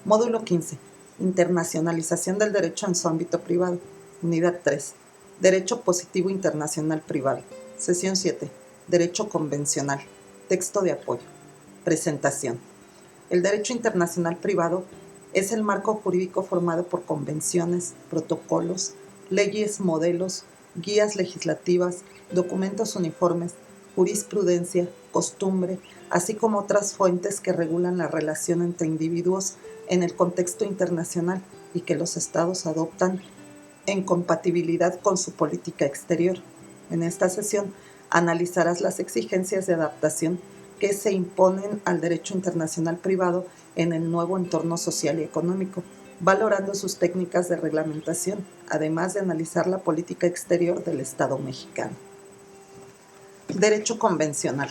Módulo 15. Internacionalización del derecho en su ámbito privado. Unidad 3. Derecho positivo internacional privado. Sesión 7. Derecho convencional. Texto de apoyo. Presentación. El derecho internacional privado es el marco jurídico formado por convenciones, protocolos, leyes, modelos, guías legislativas, documentos uniformes, jurisprudencia, costumbre, así como otras fuentes que regulan la relación entre individuos en el contexto internacional y que los estados adoptan en compatibilidad con su política exterior. En esta sesión analizarás las exigencias de adaptación que se imponen al derecho internacional privado en el nuevo entorno social y económico, valorando sus técnicas de reglamentación, además de analizar la política exterior del Estado mexicano. Derecho convencional.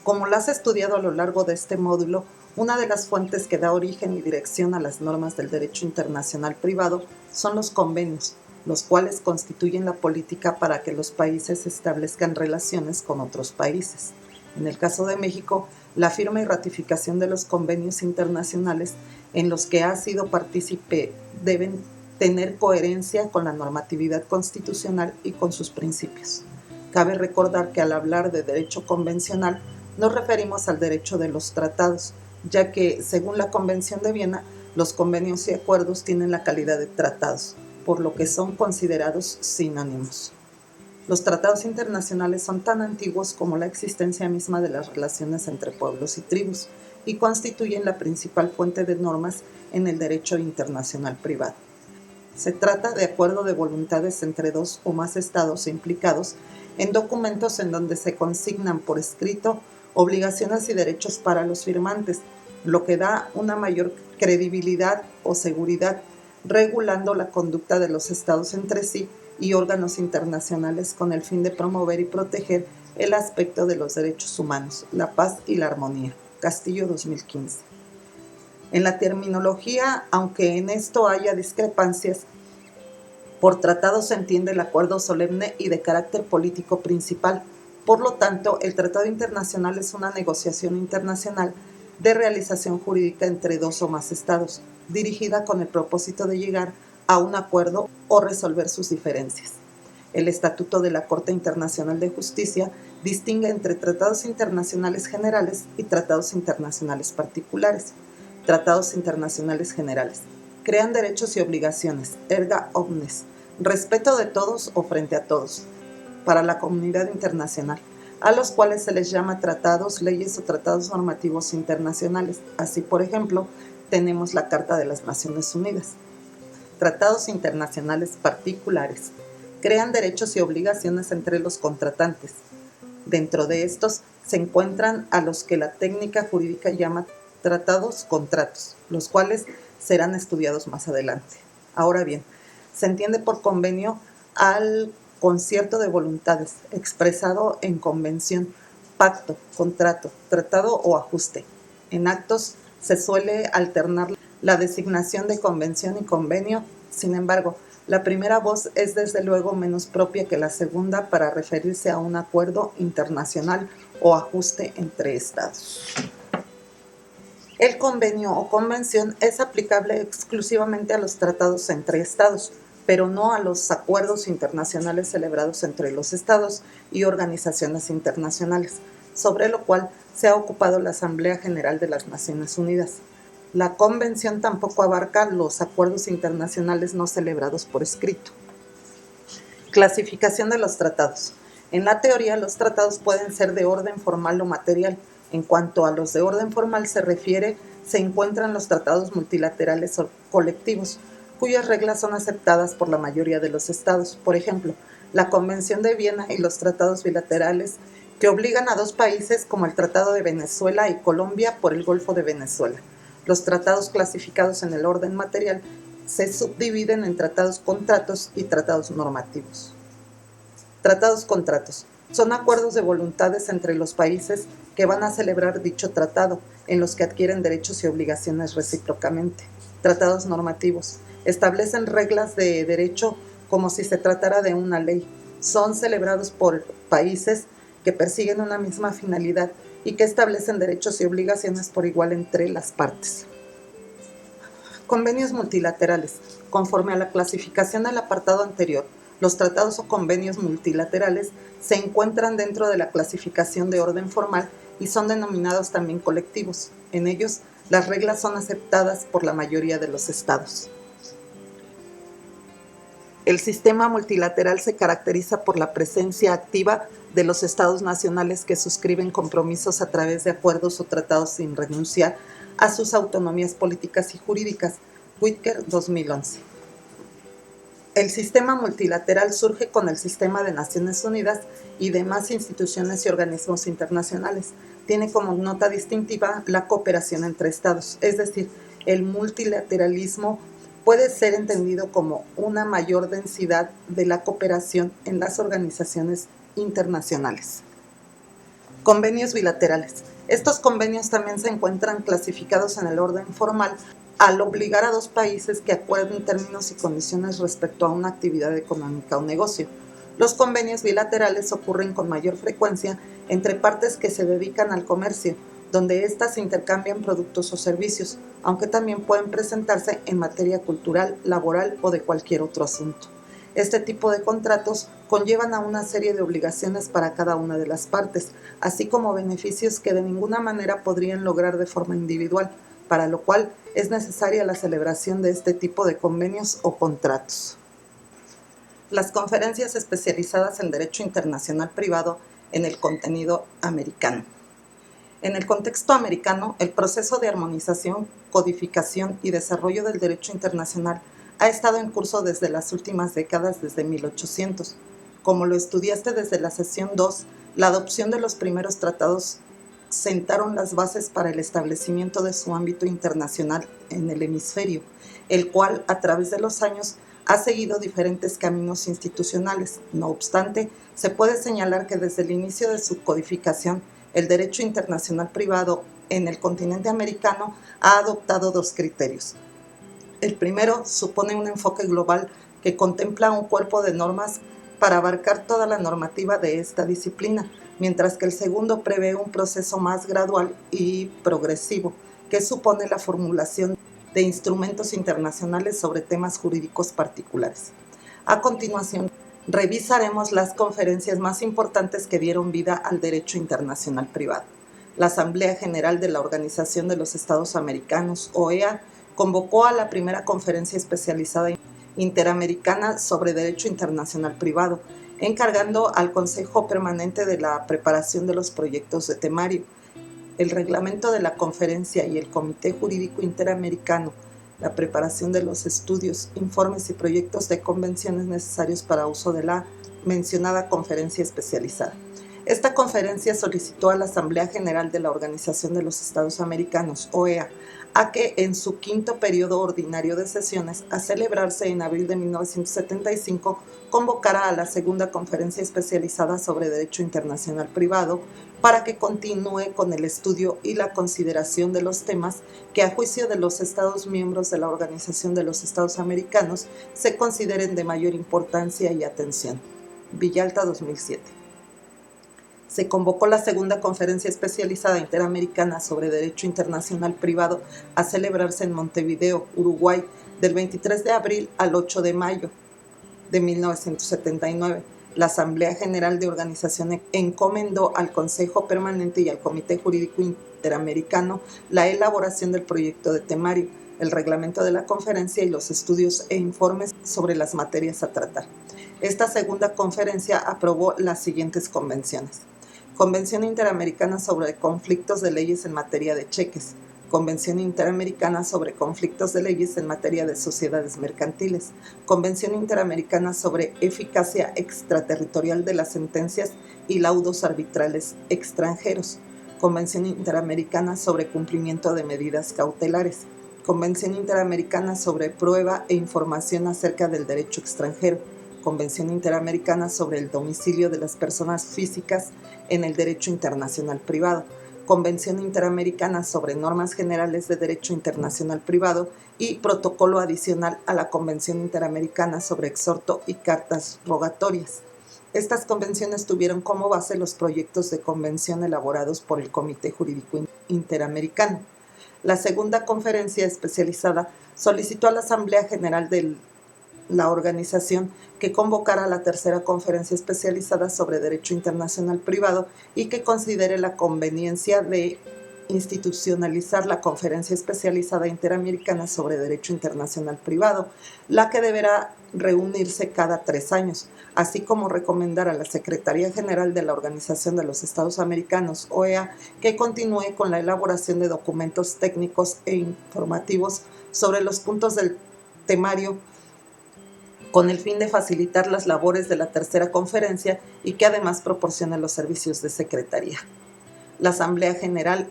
Como lo has estudiado a lo largo de este módulo, una de las fuentes que da origen y dirección a las normas del derecho internacional privado son los convenios, los cuales constituyen la política para que los países establezcan relaciones con otros países. En el caso de México, la firma y ratificación de los convenios internacionales en los que ha sido partícipe deben tener coherencia con la normatividad constitucional y con sus principios. Cabe recordar que al hablar de derecho convencional nos referimos al derecho de los tratados, ya que, según la Convención de Viena, los convenios y acuerdos tienen la calidad de tratados, por lo que son considerados sinónimos. Los tratados internacionales son tan antiguos como la existencia misma de las relaciones entre pueblos y tribus y constituyen la principal fuente de normas en el derecho internacional privado. Se trata de acuerdo de voluntades entre dos o más estados implicados en documentos en donde se consignan por escrito obligaciones y derechos para los firmantes, lo que da una mayor credibilidad o seguridad, regulando la conducta de los estados entre sí y órganos internacionales con el fin de promover y proteger el aspecto de los derechos humanos, la paz y la armonía. Castillo 2015. En la terminología, aunque en esto haya discrepancias, por tratado se entiende el acuerdo solemne y de carácter político principal. Por lo tanto, el tratado internacional es una negociación internacional de realización jurídica entre dos o más estados, dirigida con el propósito de llegar a un acuerdo o resolver sus diferencias. El Estatuto de la Corte Internacional de Justicia distingue entre tratados internacionales generales y tratados internacionales particulares. Tratados internacionales generales crean derechos y obligaciones, erga omnes, respeto de todos o frente a todos, para la comunidad internacional, a los cuales se les llama tratados, leyes o tratados normativos internacionales. Así, por ejemplo, tenemos la Carta de las Naciones Unidas. Tratados internacionales particulares crean derechos y obligaciones entre los contratantes. Dentro de estos se encuentran a los que la técnica jurídica llama tratados-contratos, los cuales serán estudiados más adelante. Ahora bien, se entiende por convenio al concierto de voluntades expresado en convención, pacto, contrato, tratado o ajuste. En actos se suele alternar la designación de convención y convenio. Sin embargo, la primera voz es desde luego menos propia que la segunda para referirse a un acuerdo internacional o ajuste entre estados. El convenio o convención es aplicable exclusivamente a los tratados entre estados, pero no a los acuerdos internacionales celebrados entre los estados y organizaciones internacionales, sobre lo cual se ha ocupado la Asamblea General de las Naciones Unidas. La convención tampoco abarca los acuerdos internacionales no celebrados por escrito. Clasificación de los tratados. En la teoría, los tratados pueden ser de orden formal o material. En cuanto a los de orden formal se refiere, se encuentran los tratados multilaterales o colectivos, cuyas reglas son aceptadas por la mayoría de los estados. Por ejemplo, la Convención de Viena y los tratados bilaterales que obligan a dos países como el Tratado de Venezuela y Colombia por el Golfo de Venezuela. Los tratados clasificados en el orden material se subdividen en tratados-contratos y tratados normativos. Tratados-contratos son acuerdos de voluntades entre los países que van a celebrar dicho tratado, en los que adquieren derechos y obligaciones recíprocamente. Tratados normativos establecen reglas de derecho como si se tratara de una ley. Son celebrados por países que persiguen una misma finalidad y que establecen derechos y obligaciones por igual entre las partes. Convenios multilaterales. Conforme a la clasificación del apartado anterior, los tratados o convenios multilaterales se encuentran dentro de la clasificación de orden formal y son denominados también colectivos. En ellos, las reglas son aceptadas por la mayoría de los estados. El sistema multilateral se caracteriza por la presencia activa de los estados nacionales que suscriben compromisos a través de acuerdos o tratados sin renunciar a sus autonomías políticas y jurídicas. Whitaker, 2011. El sistema multilateral surge con el sistema de Naciones Unidas y demás instituciones y organismos internacionales. Tiene como nota distintiva la cooperación entre estados, es decir, el multilateralismo puede ser entendido como una mayor densidad de la cooperación en las organizaciones internacionales. Convenios bilaterales. Estos convenios también se encuentran clasificados en el orden formal al obligar a dos países que acuerden términos y condiciones respecto a una actividad económica o negocio. Los convenios bilaterales ocurren con mayor frecuencia entre partes que se dedican al comercio, donde éstas intercambian productos o servicios, aunque también pueden presentarse en materia cultural, laboral o de cualquier otro asunto. Este tipo de contratos conllevan a una serie de obligaciones para cada una de las partes, así como beneficios que de ninguna manera podrían lograr de forma individual, para lo cual es necesaria la celebración de este tipo de convenios o contratos. Las conferencias especializadas en Derecho Internacional Privado en el contenido americano. En el contexto americano, el proceso de armonización, codificación y desarrollo del derecho internacional ha estado en curso desde las últimas décadas, desde 1800. Como lo estudiaste desde la sesión 2, la adopción de los primeros tratados sentaron las bases para el establecimiento de su ámbito internacional en el hemisferio, el cual, a través de los años, ha seguido diferentes caminos institucionales. No obstante, se puede señalar que desde el inicio de su codificación, el derecho internacional privado en el continente americano ha adoptado dos criterios. El primero supone un enfoque global que contempla un cuerpo de normas para abarcar toda la normativa de esta disciplina, mientras que el segundo prevé un proceso más gradual y progresivo, que supone la formulación de instrumentos internacionales sobre temas jurídicos particulares. A continuación, revisaremos las conferencias más importantes que dieron vida al derecho internacional privado. La Asamblea General de la Organización de los Estados Americanos, OEA, convocó a la primera conferencia especializada interamericana sobre derecho internacional privado, encargando al Consejo Permanente de la preparación de los proyectos de temario. El reglamento de la conferencia y el Comité Jurídico Interamericano, la preparación de los estudios, informes y proyectos de convenciones necesarios para uso de la mencionada conferencia especializada. Esta conferencia solicitó a la Asamblea General de la Organización de los Estados Americanos, OEA, a que en su quinto periodo ordinario de sesiones, a celebrarse en abril de 1975, convocara a la segunda conferencia especializada sobre Derecho Internacional Privado para que continúe con el estudio y la consideración de los temas que, a juicio de los Estados miembros de la Organización de los Estados Americanos, se consideren de mayor importancia y atención. Villalta, 2007. Se convocó la segunda conferencia especializada interamericana sobre Derecho Internacional Privado a celebrarse en Montevideo, Uruguay, del 23 de abril al 8 de mayo de 1979. La Asamblea General de Organización encomendó al Consejo Permanente y al Comité Jurídico Interamericano la elaboración del proyecto de temario, el reglamento de la conferencia y los estudios e informes sobre las materias a tratar. Esta segunda conferencia aprobó las siguientes convenciones: Convención Interamericana sobre Conflictos de Leyes en Materia de Cheques, Convención Interamericana sobre Conflictos de Leyes en Materia de Sociedades Mercantiles, Convención Interamericana sobre Eficacia Extraterritorial de las Sentencias y Laudos Arbitrales Extranjeros, Convención Interamericana sobre Cumplimiento de Medidas Cautelares, Convención Interamericana sobre Prueba e Información acerca del Derecho Extranjero, Convención Interamericana sobre el Domicilio de las Personas Físicas en el Derecho Internacional Privado, Convención Interamericana sobre Normas Generales de Derecho Internacional Privado y Protocolo adicional a la Convención Interamericana sobre Exhorto y Cartas Rogatorias. Estas convenciones tuvieron como base los proyectos de convención elaborados por el Comité Jurídico Interamericano. La segunda conferencia especializada solicitó a la Asamblea General de la organización que convocara la tercera conferencia especializada sobre Derecho Internacional Privado y que considere la conveniencia de institucionalizar la Conferencia Especializada Interamericana sobre Derecho Internacional Privado, la que deberá reunirse cada 3 años, así como recomendar a la Secretaría General de la Organización de los Estados Americanos, OEA, que continúe con la elaboración de documentos técnicos e informativos sobre los puntos del temario con el fin de facilitar las labores de la tercera conferencia y que además proporcione los servicios de secretaría. La Asamblea General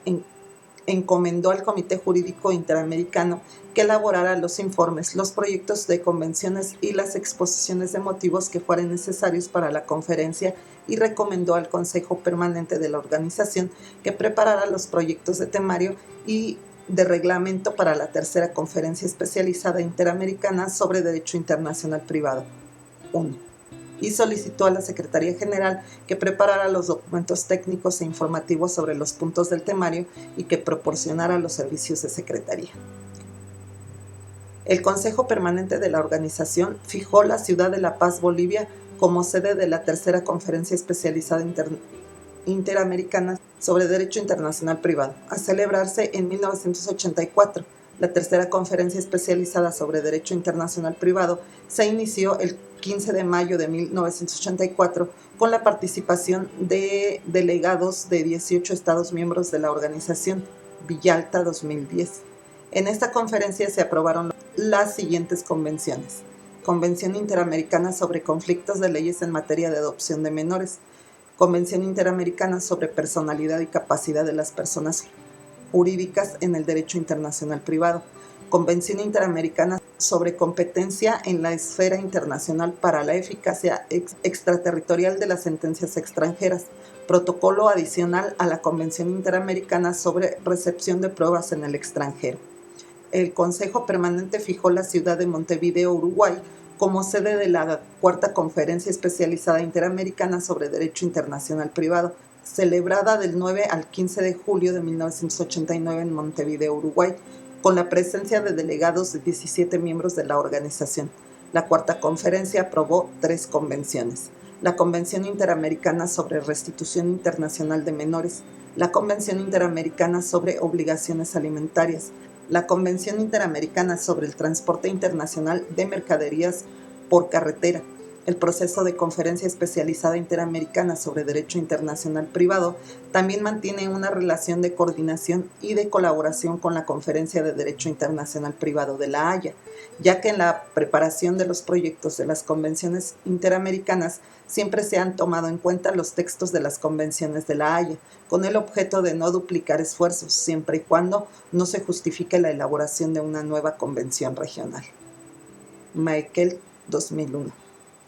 encomendó al Comité Jurídico Interamericano que elaborara los informes, los proyectos de convenciones y las exposiciones de motivos que fueran necesarios para la conferencia y recomendó al Consejo Permanente de la organización que preparara los proyectos de temario y de reglamento para la tercera conferencia especializada interamericana sobre Derecho Internacional Privado. 1. Y solicitó a la Secretaría General que preparara los documentos técnicos e informativos sobre los puntos del temario y que proporcionara los servicios de secretaría. El Consejo Permanente de la organización fijó la ciudad de La Paz, Bolivia, como sede de la tercera conferencia especializada interamericana sobre Derecho Internacional Privado, a celebrarse en 1984. La tercera conferencia especializada sobre Derecho Internacional Privado se inició el 15 de mayo de 1984 con la participación de delegados de 18 estados miembros de la organización, Villalta 2010. En esta conferencia se aprobaron las siguientes convenciones: Convención Interamericana sobre Conflictos de Leyes en Materia de Adopción de Menores, Convención Interamericana sobre Personalidad y Capacidad de las Personas Jurídicas en el Derecho Internacional Privado, Convención Interamericana sobre Competencia en la Esfera Internacional para la Eficacia Extraterritorial de las Sentencias Extranjeras, Protocolo adicional a la Convención Interamericana sobre Recepción de Pruebas en el Extranjero. El Consejo Permanente fijó la ciudad de Montevideo, Uruguay, como sede de la cuarta Conferencia Especializada Interamericana sobre Derecho Internacional Privado, celebrada del 9 al 15 de julio de 1989 en Montevideo, Uruguay, con la presencia de delegados de 17 miembros de la organización. La cuarta conferencia aprobó 3 convenciones: la Convención Interamericana sobre Restitución Internacional de Menores, la Convención Interamericana sobre Obligaciones Alimentarias, la Convención Interamericana sobre el Transporte Internacional de Mercaderías por Carretera. El proceso de Conferencia Especializada Interamericana sobre Derecho Internacional Privado también mantiene una relación de coordinación y de colaboración con la Conferencia de Derecho Internacional Privado de La Haya, ya que en la preparación de los proyectos de las convenciones interamericanas siempre se han tomado en cuenta los textos de las convenciones de La Haya, con el objeto de no duplicar esfuerzos, siempre y cuando no se justifique la elaboración de una nueva convención regional. Michael, 2001.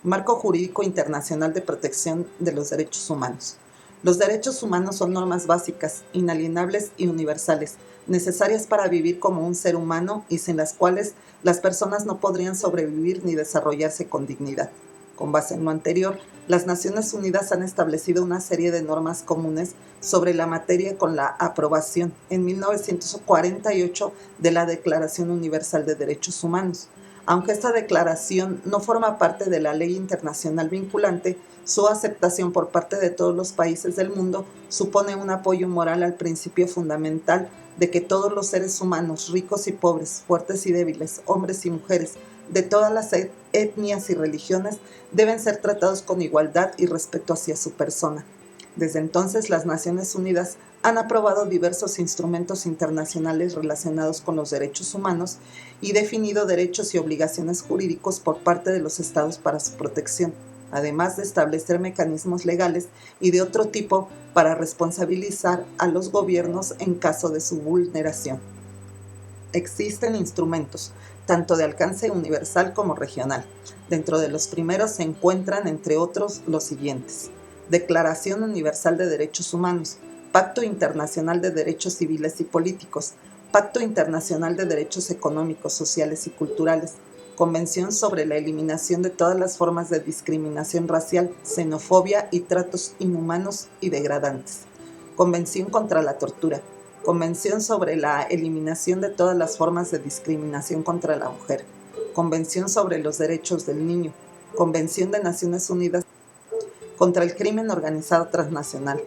Marco Jurídico Internacional de Protección de los Derechos Humanos. Los derechos humanos son normas básicas, inalienables y universales, necesarias para vivir como un ser humano y sin las cuales las personas no podrían sobrevivir ni desarrollarse con dignidad. Con base en lo anterior, las Naciones Unidas han establecido una serie de normas comunes sobre la materia con la aprobación en 1948 de la Declaración Universal de Derechos Humanos. Aunque esta declaración no forma parte de la ley internacional vinculante, su aceptación por parte de todos los países del mundo supone un apoyo moral al principio fundamental de que todos los seres humanos, ricos y pobres, fuertes y débiles, hombres y mujeres, de todas las etnias y religiones, deben ser tratados con igualdad y respeto hacia su persona. Desde entonces, las Naciones Unidas han aprobado diversos instrumentos internacionales relacionados con los derechos humanos y definido derechos y obligaciones jurídicos por parte de los estados para su protección, además de establecer mecanismos legales y de otro tipo para responsabilizar a los gobiernos en caso de su vulneración. Existen instrumentos, tanto de alcance universal como regional. Dentro de los primeros se encuentran, entre otros, los siguientes: Declaración Universal de Derechos Humanos, Pacto Internacional de Derechos Civiles y Políticos, Pacto Internacional de Derechos Económicos, Sociales y Culturales, Convención sobre la Eliminación de todas las formas de discriminación racial, xenofobia y tratos inhumanos y degradantes, Convención contra la Tortura, Convención sobre la eliminación de todas las formas de discriminación contra la mujer, Convención sobre los derechos del niño, Convención de Naciones Unidas contra el crimen organizado transnacional,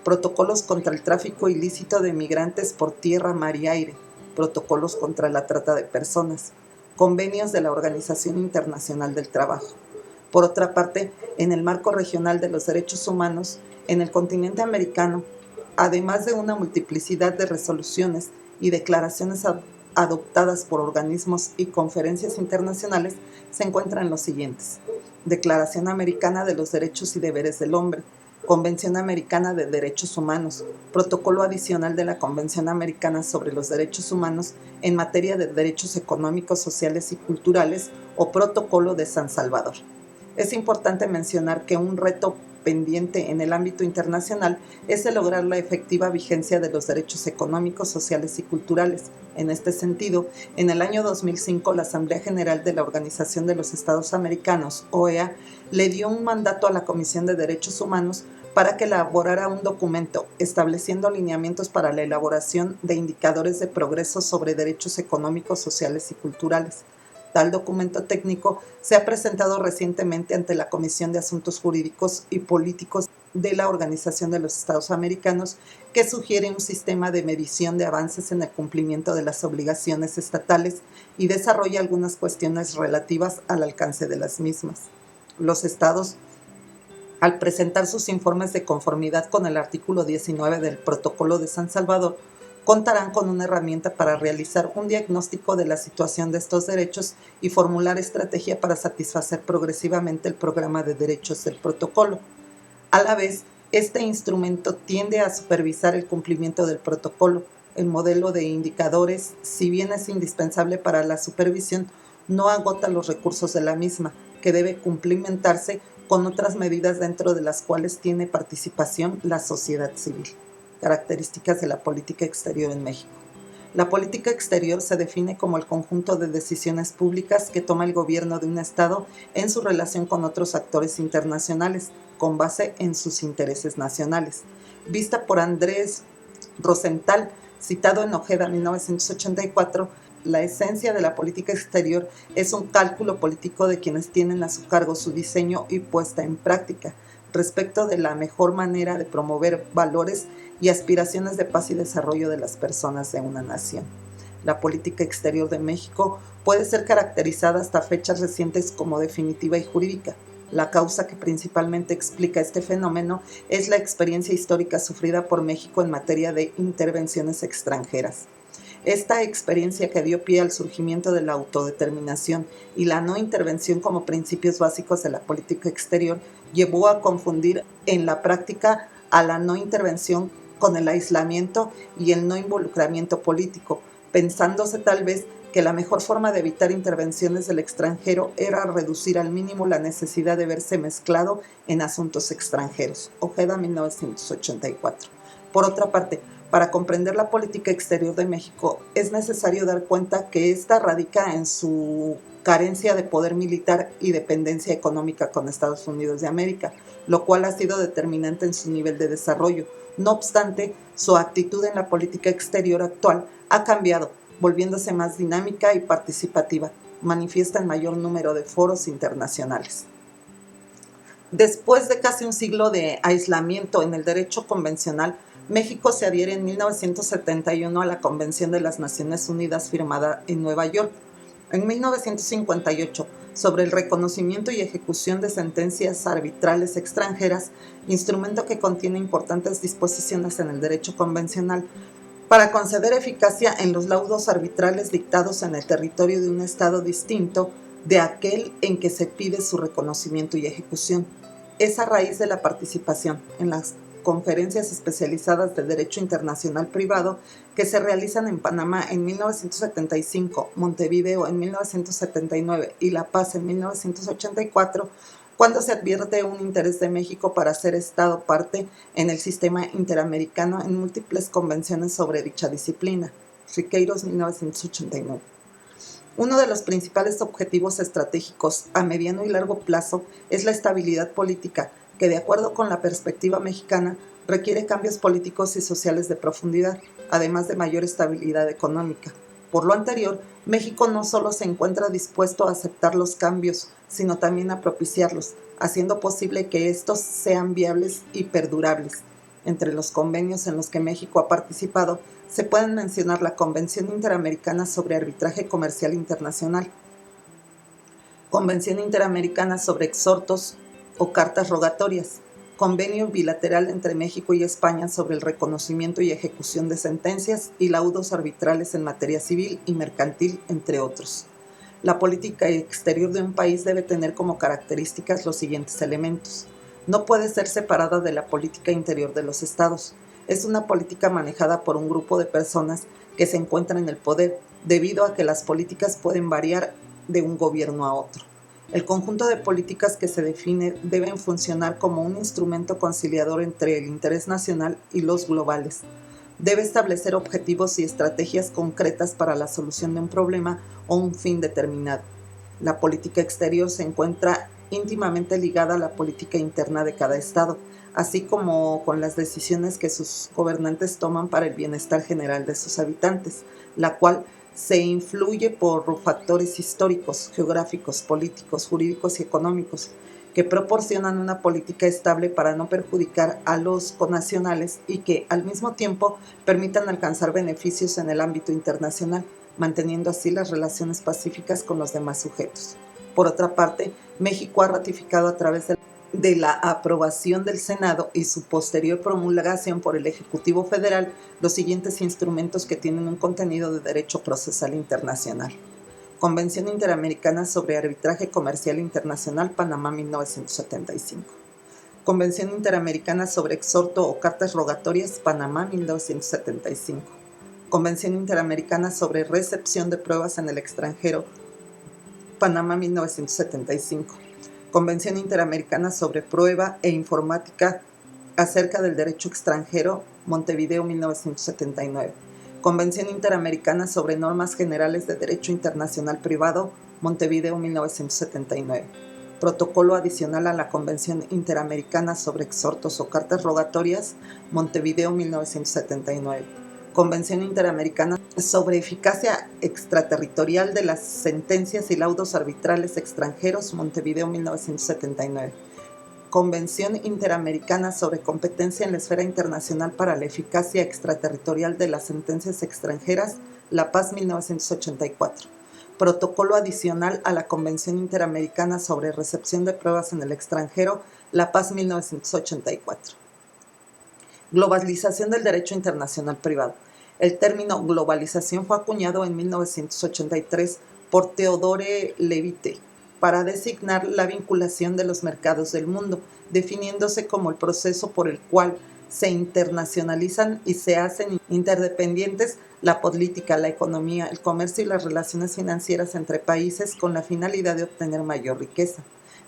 protocolos contra el tráfico ilícito de migrantes por tierra, mar y aire, protocolos contra la trata de personas, convenios de la Organización Internacional del Trabajo. Por otra parte, en el marco regional de los derechos humanos, en el continente americano, además de una multiplicidad de resoluciones y declaraciones adoptadas por organismos y conferencias internacionales, se encuentran los siguientes: Declaración Americana de los Derechos y Deberes del Hombre, Convención Americana de Derechos Humanos, Protocolo Adicional de la Convención Americana sobre los Derechos Humanos en materia de derechos económicos, sociales y culturales, o Protocolo de San Salvador. Es importante mencionar que un reto pendiente en el ámbito internacional es el lograr la efectiva vigencia de los derechos económicos, sociales y culturales. En este sentido, en el año 2005, la Asamblea General de la Organización de los Estados Americanos, OEA, le dio un mandato a la Comisión de Derechos Humanos para que elaborara un documento estableciendo lineamientos para la elaboración de indicadores de progreso sobre derechos económicos, sociales y culturales. Tal documento técnico se ha presentado recientemente ante la Comisión de Asuntos Jurídicos y Políticos de la Organización de los Estados Americanos, que sugiere un sistema de medición de avances en el cumplimiento de las obligaciones estatales y desarrolla algunas cuestiones relativas al alcance de las mismas. Los estados, al presentar sus informes de conformidad con el artículo 19 del Protocolo de San Salvador, contarán con una herramienta para realizar un diagnóstico de la situación de estos derechos y formular estrategia para satisfacer progresivamente el programa de derechos del protocolo. A la vez, este instrumento tiende a supervisar el cumplimiento del protocolo. El modelo de indicadores, si bien es indispensable para la supervisión, no agota los recursos de la misma, que debe cumplimentarse con otras medidas dentro de las cuales tiene participación la sociedad civil. Características de la política exterior en México. La política exterior se define como el conjunto de decisiones públicas que toma el gobierno de un Estado en su relación con otros actores internacionales, con base en sus intereses nacionales. Vista por Andrés Rosenthal, citado en Ojeda 1984, la esencia de la política exterior es un cálculo político de quienes tienen a su cargo su diseño y puesta en práctica, respecto de la mejor manera de promover valores y aspiraciones de paz y desarrollo de las personas de una nación. La política exterior de México puede ser caracterizada hasta fechas recientes como definitiva y jurídica. La causa que principalmente explica este fenómeno es la experiencia histórica sufrida por México en materia de intervenciones extranjeras. Esta experiencia, que dio pie al surgimiento de la autodeterminación y la no intervención como principios básicos de la política exterior, llevó a confundir en la práctica a la no intervención con el aislamiento y el no involucramiento político, pensándose tal vez que la mejor forma de evitar intervenciones del extranjero era reducir al mínimo la necesidad de verse mezclado en asuntos extranjeros. Ojeda, 1984. Por otra parte, para comprender la política exterior de México, es necesario dar cuenta que ésta radica en su carencia de poder militar y dependencia económica con Estados Unidos de América, lo cual ha sido determinante en su nivel de desarrollo. No obstante, su actitud en la política exterior actual ha cambiado, volviéndose más dinámica y participativa. Manifiesta el mayor número de foros internacionales. Después de casi un siglo de aislamiento en el derecho convencional, México se adhiere en 1971 a la Convención de las Naciones Unidas firmada en Nueva York. En 1958, sobre el reconocimiento y ejecución de sentencias arbitrales extranjeras, instrumento que contiene importantes disposiciones en el derecho convencional, para conceder eficacia en los laudos arbitrales dictados en el territorio de un Estado distinto de aquel en que se pide su reconocimiento y ejecución. Es a raíz de la participación en las conferencias especializadas de Derecho Internacional Privado que se realizan en Panamá en 1975, Montevideo en 1979 y La Paz en 1984, cuando se advierte un interés de México para ser Estado parte en el sistema interamericano en múltiples convenciones sobre dicha disciplina. Riqueiros, 1989. Uno de los principales objetivos estratégicos a mediano y largo plazo es la estabilidad política, que de acuerdo con la perspectiva mexicana requiere cambios políticos y sociales de profundidad, además de mayor estabilidad económica. Por lo anterior, México no solo se encuentra dispuesto a aceptar los cambios, sino también a propiciarlos, haciendo posible que estos sean viables y perdurables. Entre los convenios en los que México ha participado, se pueden mencionar la Convención Interamericana sobre Arbitraje Comercial Internacional, Convención Interamericana sobre Exhortos o Cartas Rogatorias, Convenio bilateral entre México y España sobre el reconocimiento y ejecución de sentencias y laudos arbitrales en materia civil y mercantil, entre otros. La política exterior de un país debe tener como características los siguientes elementos. No puede ser separada de la política interior de los estados. Es una política manejada por un grupo de personas que se encuentran en el poder, debido a que las políticas pueden variar de un gobierno a otro. El conjunto de políticas que se define deben funcionar como un instrumento conciliador entre el interés nacional y los globales. Debe establecer objetivos y estrategias concretas para la solución de un problema o un fin determinado. La política exterior se encuentra íntimamente ligada a la política interna de cada estado, así como con las decisiones que sus gobernantes toman para el bienestar general de sus habitantes, la cual se influye por factores históricos, geográficos, políticos, jurídicos y económicos, que proporcionan una política estable para no perjudicar a los connacionales y que, al mismo tiempo, permitan alcanzar beneficios en el ámbito internacional, manteniendo así las relaciones pacíficas con los demás sujetos. Por otra parte, México ha ratificado a través de la aprobación del Senado y su posterior promulgación por el Ejecutivo Federal los siguientes instrumentos que tienen un contenido de derecho procesal internacional. Convención Interamericana sobre Arbitraje Comercial Internacional, Panamá, 1975. Convención Interamericana sobre Exhorto o Cartas Rogatorias, Panamá, 1975. Convención Interamericana sobre Recepción de Pruebas en el Extranjero, Panamá, 1975. Convención Interamericana sobre Prueba e Informática acerca del Derecho Extranjero, Montevideo, 1979. Convención Interamericana sobre Normas Generales de Derecho Internacional Privado, Montevideo, 1979. Protocolo adicional a la Convención Interamericana sobre Exhortos o Cartas Rogatorias, Montevideo, 1979. Convención Interamericana sobre Eficacia Extraterritorial de las Sentencias y Laudos Arbitrales Extranjeros, Montevideo, 1979. Convención Interamericana sobre Competencia en la Esfera Internacional para la Eficacia Extraterritorial de las Sentencias Extranjeras, La Paz, 1984. Protocolo adicional a la Convención Interamericana sobre Recepción de Pruebas en el Extranjero, La Paz, 1984. Globalización del derecho internacional privado. El término globalización fue acuñado en 1983 por Theodore Levitte para designar la vinculación de los mercados del mundo, definiéndose como el proceso por el cual se internacionalizan y se hacen interdependientes la política, la economía, el comercio y las relaciones financieras entre países con la finalidad de obtener mayor riqueza.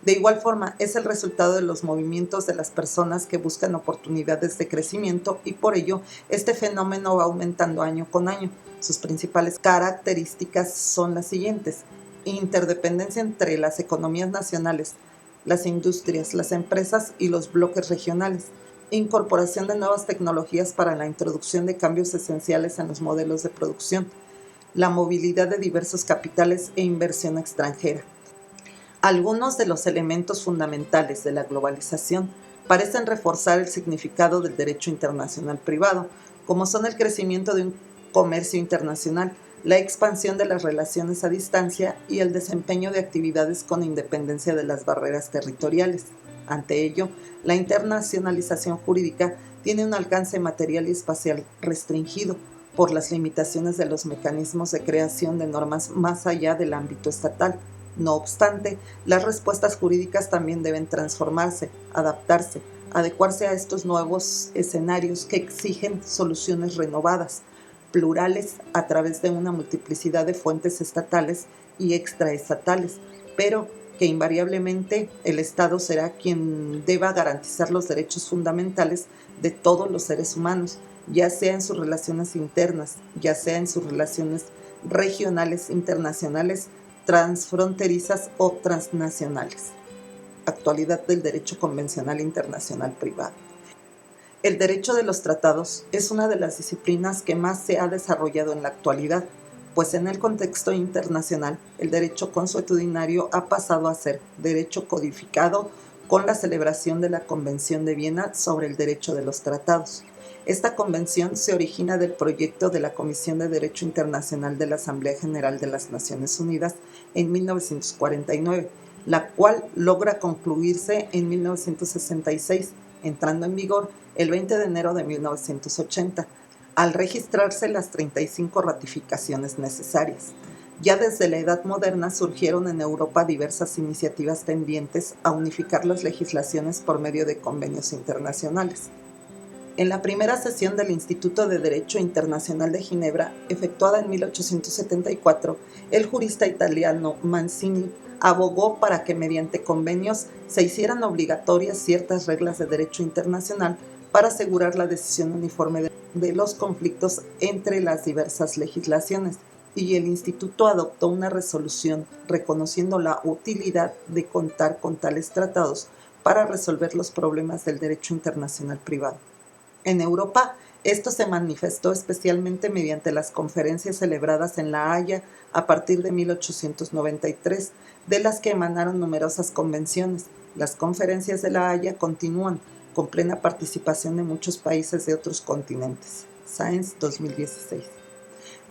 De igual forma, es el resultado de los movimientos de las personas que buscan oportunidades de crecimiento y por ello este fenómeno va aumentando año con año. Sus principales características son las siguientes: interdependencia entre las economías nacionales, las industrias, las empresas y los bloques regionales, incorporación de nuevas tecnologías para la introducción de cambios esenciales en los modelos de producción, la movilidad de diversos capitales e inversión extranjera. Algunos de los elementos fundamentales de la globalización parecen reforzar el significado del derecho internacional privado, como son el crecimiento de un comercio internacional, la expansión de las relaciones a distancia y el desempeño de actividades con independencia de las barreras territoriales. Ante ello, la internacionalización jurídica tiene un alcance material y espacial restringido por las limitaciones de los mecanismos de creación de normas más allá del ámbito estatal. No obstante, las respuestas jurídicas también deben transformarse, adaptarse, adecuarse a estos nuevos escenarios que exigen soluciones renovadas, plurales a través de una multiplicidad de fuentes estatales y extraestatales, pero que invariablemente el Estado será quien deba garantizar los derechos fundamentales de todos los seres humanos, ya sea en sus relaciones internas, ya sea en sus relaciones regionales, internacionales, transfronterizas o transnacionales. actualidad del derecho convencional internacional privado. El derecho de los tratados es una de las disciplinas que más se ha desarrollado en la actualidad, pues en el contexto internacional el derecho consuetudinario ha pasado a ser derecho codificado con la celebración de la Convención de Viena sobre el derecho de los tratados. Esta convención se origina del proyecto de la Comisión de Derecho Internacional de la Asamblea General de las Naciones Unidas en 1949, la cual logra concluirse en 1966, entrando en vigor el 20 de enero de 1980, al registrarse las 35 ratificaciones necesarias. Ya desde la Edad Moderna surgieron en Europa diversas iniciativas tendientes a unificar las legislaciones por medio de convenios internacionales. En la primera sesión del Instituto de Derecho Internacional de Ginebra, efectuada en 1874, el jurista italiano Mancini abogó para que mediante convenios se hicieran obligatorias ciertas reglas de derecho internacional para asegurar la decisión uniforme de los conflictos entre las diversas legislaciones, y el Instituto adoptó una resolución reconociendo la utilidad de contar con tales tratados para resolver los problemas del derecho internacional privado. En Europa, esto se manifestó especialmente mediante las conferencias celebradas en La Haya a partir de 1893, de las que emanaron numerosas convenciones. Las conferencias de La Haya continúan, con plena participación de muchos países de otros continentes. Sáenz, 2016.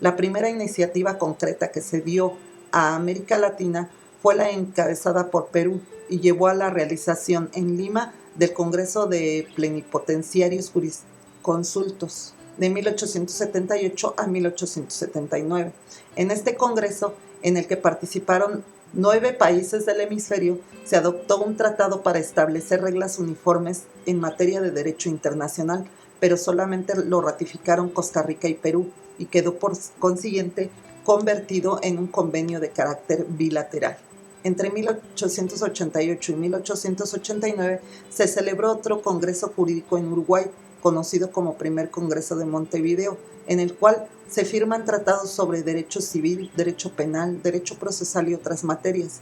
La primera iniciativa concreta que se dio a América Latina fue la encabezada por Perú y llevó a la realización en Lima del Congreso de Plenipotenciarios Jurisconsultos de 1878 a 1879. En este congreso, en el que participaron 9 países del hemisferio, se adoptó un tratado para establecer reglas uniformes en materia de derecho internacional, pero solamente lo ratificaron Costa Rica y Perú, y quedó por consiguiente convertido en un convenio de carácter bilateral. Entre 1888 y 1889 se celebró otro Congreso Jurídico en Uruguay, conocido como Primer Congreso de Montevideo, en el cual se firman tratados sobre derecho civil, derecho penal, derecho procesal y otras materias.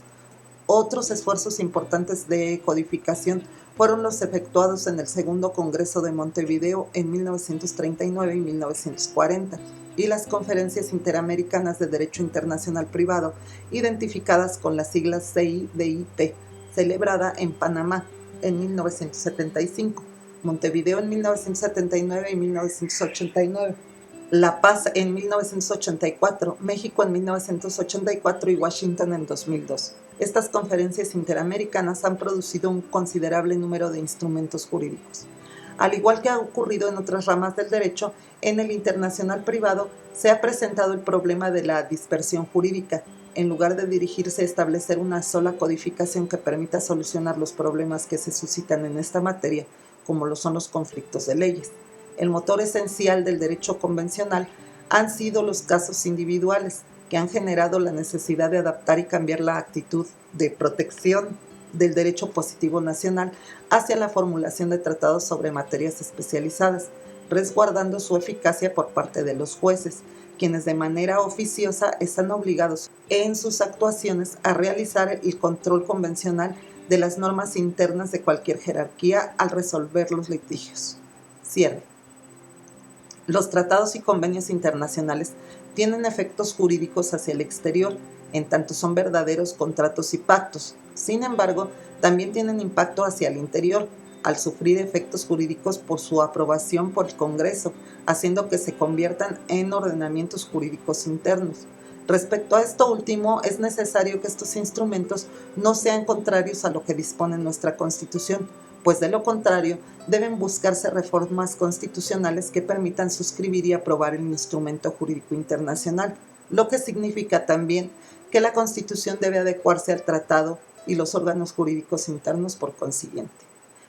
Otros esfuerzos importantes de codificación fueron los efectuados en el Segundo Congreso de Montevideo en 1939 y 1940, y las Conferencias Interamericanas de Derecho Internacional Privado, identificadas con las siglas CIDIP, celebrada en Panamá en 1975, Montevideo en 1979 y 1989. La Paz en 1984, México en 1984 y Washington en 2002. Estas conferencias interamericanas han producido un considerable número de instrumentos jurídicos. Al igual que ha ocurrido en otras ramas del derecho, en el internacional privado se ha presentado el problema de la dispersión jurídica. En lugar de dirigirse a establecer una sola codificación que permita solucionar los problemas que se suscitan en esta materia, como lo son los conflictos de leyes. El motor esencial del derecho convencional han sido los casos individuales, que han generado la necesidad de adaptar y cambiar la actitud de protección del derecho positivo nacional hacia la formulación de tratados sobre materias especializadas, resguardando su eficacia por parte de los jueces, quienes de manera oficiosa están obligados en sus actuaciones a realizar el control convencional de las normas internas de cualquier jerarquía al resolver los litigios. Cierre. Los tratados y convenios internacionales tienen efectos jurídicos hacia el exterior, en tanto son verdaderos contratos y pactos. Sin embargo, también tienen impacto hacia el interior, al sufrir efectos jurídicos por su aprobación por el Congreso, haciendo que se conviertan en ordenamientos jurídicos internos. Respecto a esto último, es necesario que estos instrumentos no sean contrarios a lo que dispone nuestra Constitución, pues de lo contrario deben buscarse reformas constitucionales que permitan suscribir y aprobar el instrumento jurídico internacional, lo que significa también que la Constitución debe adecuarse al tratado y los órganos jurídicos internos por consiguiente.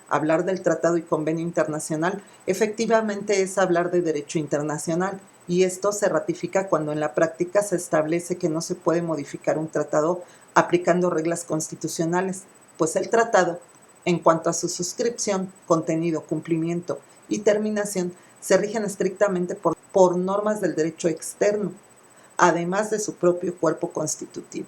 Hablar del tratado y convenio internacional efectivamente es hablar de derecho internacional, y esto se ratifica cuando en la práctica se establece que no se puede modificar un tratado aplicando reglas constitucionales, pues el tratado, en cuanto a su suscripción, contenido, cumplimiento y terminación, se rigen estrictamente por normas del derecho externo, además de su propio cuerpo constitutivo.